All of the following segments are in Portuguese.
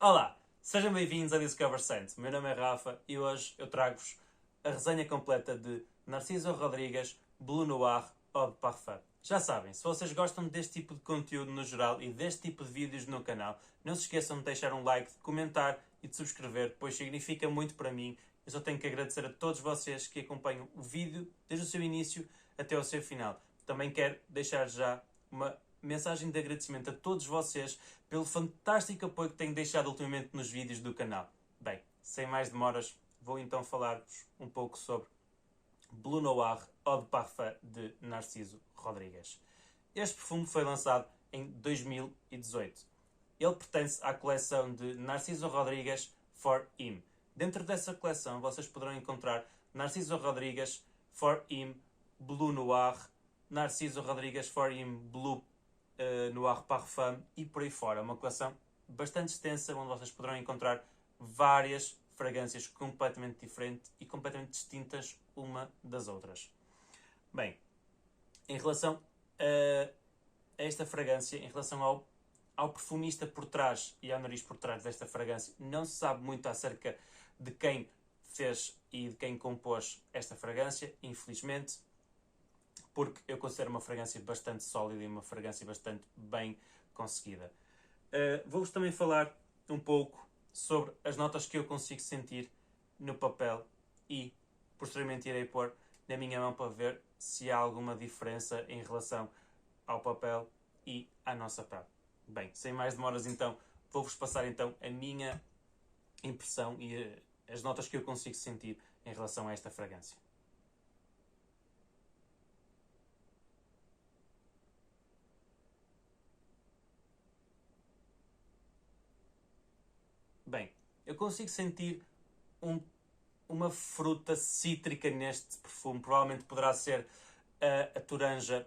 Olá, sejam bem-vindos a Discover Scent. Meu nome é Rafa e hoje eu trago-vos a resenha completa de Narciso Rodrigues Bleu Noir Eau de Parfum. Já sabem, se vocês gostam deste tipo de conteúdo no geral e deste tipo de vídeos no canal, não se esqueçam de deixar um like, de comentar e de subscrever, pois significa muito para mim. Eu só tenho que agradecer a todos vocês que acompanham o vídeo desde o seu início até ao seu final. Também quero deixar já uma mensagem de agradecimento a todos vocês pelo fantástico apoio que tenho deixado ultimamente nos vídeos do canal. Bem, sem mais demoras, vou então falar-vos um pouco sobre Bleu Noir Eau de Parfum de Narciso Rodrigues. Este perfume foi lançado em 2018. Ele pertence à coleção de Narciso Rodrigues For Him. Dentro dessa coleção vocês poderão encontrar Narciso Rodrigues For Him Bleu Noir, Narciso Rodrigues For Him Bleu Noir Parfum e por aí fora. Uma coleção bastante extensa onde vocês poderão encontrar várias fragrâncias completamente diferentes e completamente distintas uma das outras. Bem, em relação a esta fragrância, em relação ao perfumista por trás e ao nariz por trás desta fragrância, não se sabe muito acerca de quem fez e de quem compôs esta fragrância, infelizmente, porque eu considero uma fragrância bastante sólida e uma fragrância bastante bem conseguida. Vou-vos também falar um pouco sobre as notas que eu consigo sentir no papel e posteriormente irei pôr na minha mão para ver se há alguma diferença em relação ao papel e à nossa pele. Bem, sem mais demoras então, vou-vos passar então a minha impressão e as notas que eu consigo sentir em relação a esta fragrância. Bem, eu consigo sentir um, uma fruta cítrica neste perfume. Provavelmente poderá ser a toranja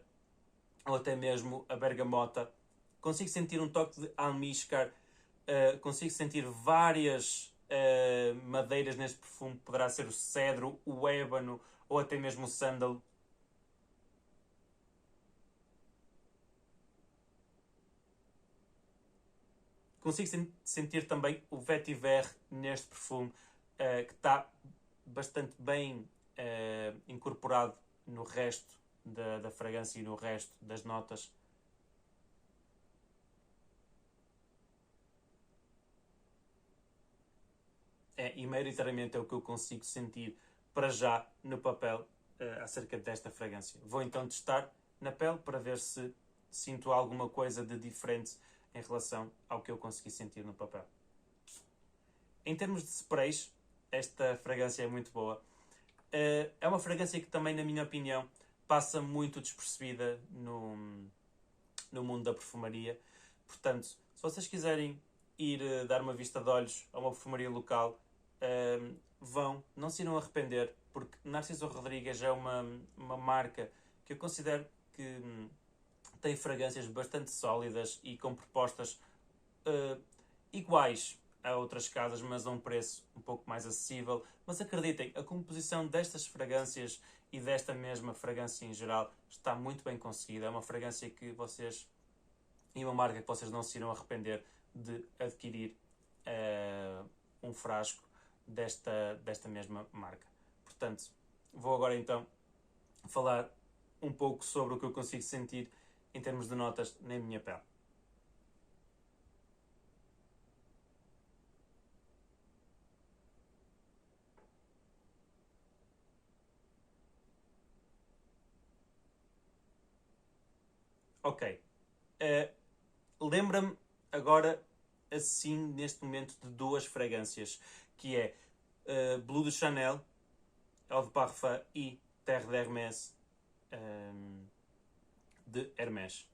ou até mesmo a bergamota. Consigo sentir um toque de almíscar. Consigo sentir várias madeiras neste perfume. Poderá ser o cedro, o ébano ou até mesmo o sândalo. Consigo sentir também o vetiver neste perfume, que está bastante bem incorporado no resto da fragrância e no resto das notas. E maioritariamente é o que eu consigo sentir para já no papel acerca desta fragrância. Vou então testar na pele para ver se sinto alguma coisa de diferente em relação ao que eu consegui sentir no papel. Em termos de sprays, esta fragrância é muito boa. É uma fragrância que também, na minha opinião, passa muito despercebida no mundo da perfumaria. Portanto, se vocês quiserem ir dar uma vista de olhos a uma perfumaria local, vão, não se irão arrepender, porque Narciso Rodrigues é uma marca que eu considero que tem fragrâncias bastante sólidas e com propostas iguais a outras casas, mas a um preço um pouco mais acessível. Mas acreditem, a composição destas fragrâncias e desta mesma fragrância em geral está muito bem conseguida. É uma fragrância que vocês, e uma marca que vocês não se irão arrepender de adquirir um frasco desta mesma marca. Portanto, vou agora então falar um pouco sobre o que eu consigo sentir em termos de notas na minha pele. Ok. Lembra-me agora, assim, neste momento, de duas fragrâncias, que é Bleu de Chanel, Eau de Parfum e Terre d'Hermès de Hermès.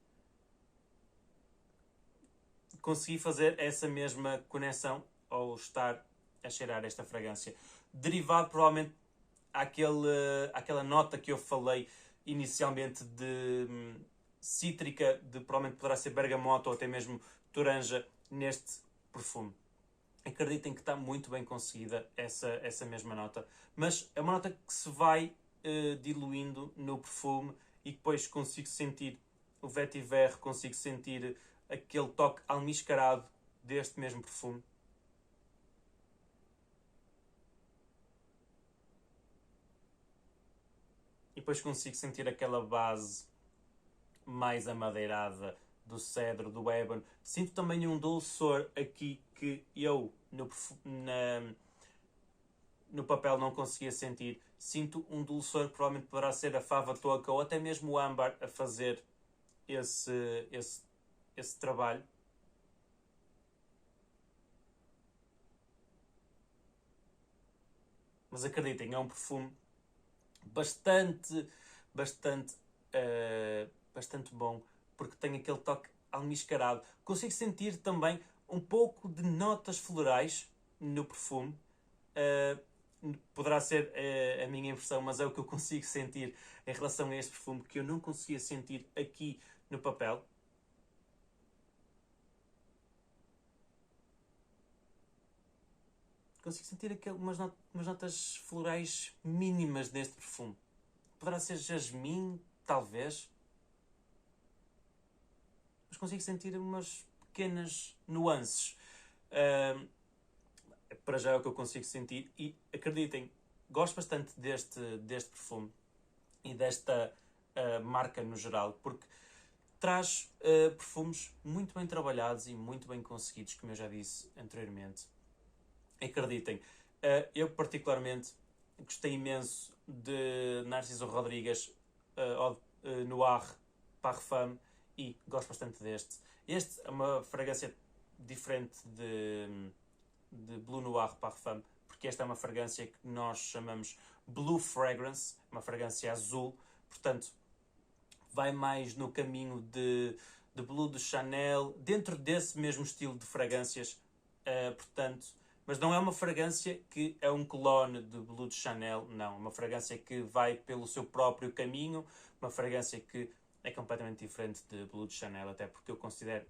Consegui fazer essa mesma conexão ao estar a cheirar esta fragrância. Derivado, provavelmente, àquela nota que eu falei inicialmente de cítrica, de provavelmente poderá ser bergamota ou até mesmo toranja neste perfume. Acreditem que está muito bem conseguida essa mesma nota, mas é uma nota que se vai diluindo no perfume e depois consigo sentir o vetiver, consigo sentir aquele toque almiscarado deste mesmo perfume. depois consigo sentir aquela base mais amadeirada do cedro, do ébano. Sinto também um dulçor aqui que eu no papel não conseguia sentir. Sinto um dulçor que provavelmente poderá ser a fava toca ou até mesmo o âmbar a fazer esse trabalho. Mas acreditem, é um perfume bastante, bastante, bastante bom, porque tem aquele toque almiscarado. Consigo sentir também um pouco de notas florais no perfume. Poderá ser a minha impressão, mas é o que eu consigo sentir em relação a este perfume que eu não conseguia sentir aqui no papel. Consigo sentir umas notas florais mínimas neste perfume. Poderá ser jasmim, talvez. Mas consigo sentir umas pequenas nuances. Para já é o que eu consigo sentir. E acreditem, gosto bastante deste perfume e desta marca no geral, porque traz perfumes muito bem trabalhados e muito bem conseguidos, como eu já disse anteriormente. Acreditem, eu particularmente gostei imenso de Narciso Rodrigues Noir Parfum e gosto bastante deste. Este é uma fragrância diferente de Blue Noir Parfum, porque esta é uma fragrância que nós chamamos Blue Fragrance, uma fragrância azul, portanto vai mais no caminho de Blue de Chanel, dentro desse mesmo estilo de fragrâncias, portanto. Mas não é uma fragrância que é um clone de Blue de Chanel, não. É uma fragrância que vai pelo seu próprio caminho, uma fragrância que é completamente diferente de Blue de Chanel, até porque eu considero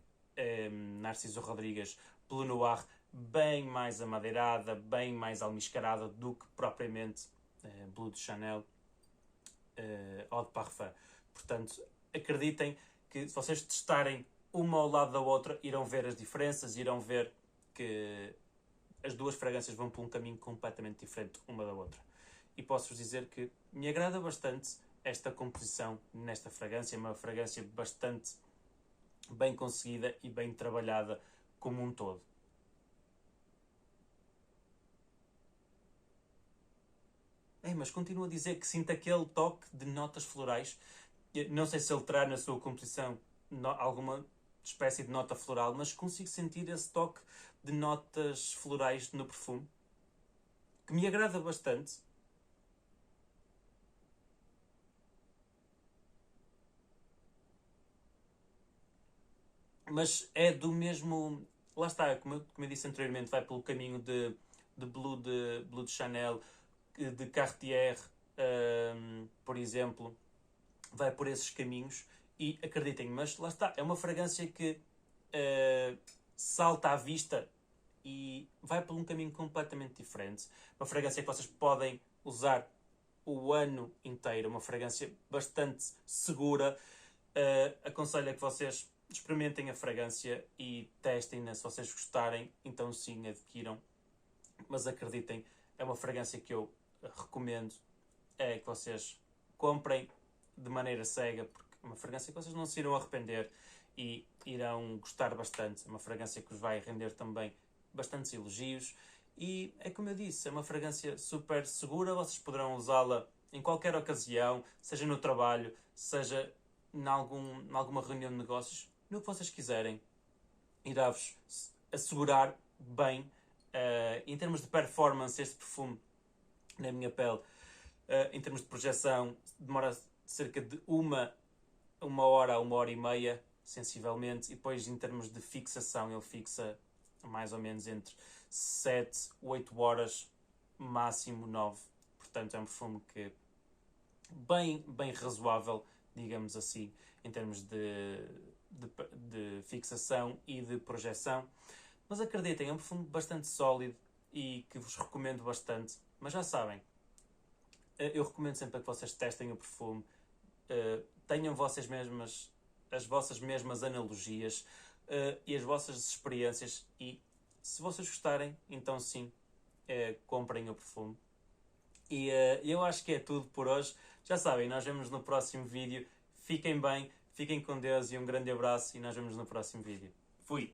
Narciso Rodrigues Blue Noir bem mais amadeirada, bem mais almiscarada do que propriamente Blue de Chanel Eau de Parfum. Portanto, acreditem que se vocês testarem uma ao lado da outra, irão ver as diferenças, irão ver que as duas fragrâncias vão por um caminho completamente diferente uma da outra. E posso-vos dizer que me agrada bastante esta composição nesta fragrância. É uma fragrância bastante bem conseguida e bem trabalhada como um todo. Mas continuo a dizer que sinto aquele toque de notas florais. Não sei se ele terá na sua composição alguma espécie de nota floral, mas consigo sentir esse toque de notas florais no perfume, que me agrada bastante. Mas é do mesmo... Lá está, como eu disse anteriormente, vai pelo caminho de Blue de Chanel, de Cartier, por exemplo. Vai por esses caminhos e acreditem, mas lá está, é uma fragrância que salta à vista e vai por um caminho completamente diferente. Uma fragrância que vocês podem usar o ano inteiro, uma fragrância bastante segura. Aconselho a que vocês experimentem a fragrância e testem-na. Se vocês gostarem, então sim, adquiram. Mas acreditem, é uma fragrância que eu recomendo que vocês comprem de maneira cega, porque é uma fragrância que vocês não se irão arrepender e irão gostar bastante. É uma fragrância que vos vai render também bastantes elogios e é como eu disse, é uma fragrância super segura. Vocês poderão usá-la em qualquer ocasião, seja no trabalho, seja em alguma reunião de negócios, no que vocês quiserem. Irá-vos assegurar bem. Em termos de performance, este perfume na minha pele, em termos de projeção, demora cerca de uma hora a 1h30, sensivelmente, e depois em termos de fixação, ele fixa mais ou menos entre 7, 8 horas, máximo 9. Portanto, é um perfume que bem razoável, digamos assim, em termos de fixação e de projeção. Mas acreditem, é um perfume bastante sólido e que vos recomendo bastante. Mas já sabem, eu recomendo sempre que vocês testem o perfume, tenham as vossas mesmas analogias e as vossas experiências, e se vocês gostarem, então sim, comprem o perfume. E eu acho que é tudo por hoje. Já sabem, nós vemos no próximo vídeo. Fiquem bem, fiquem com Deus e um grande abraço e nós vemos no próximo vídeo. Fui!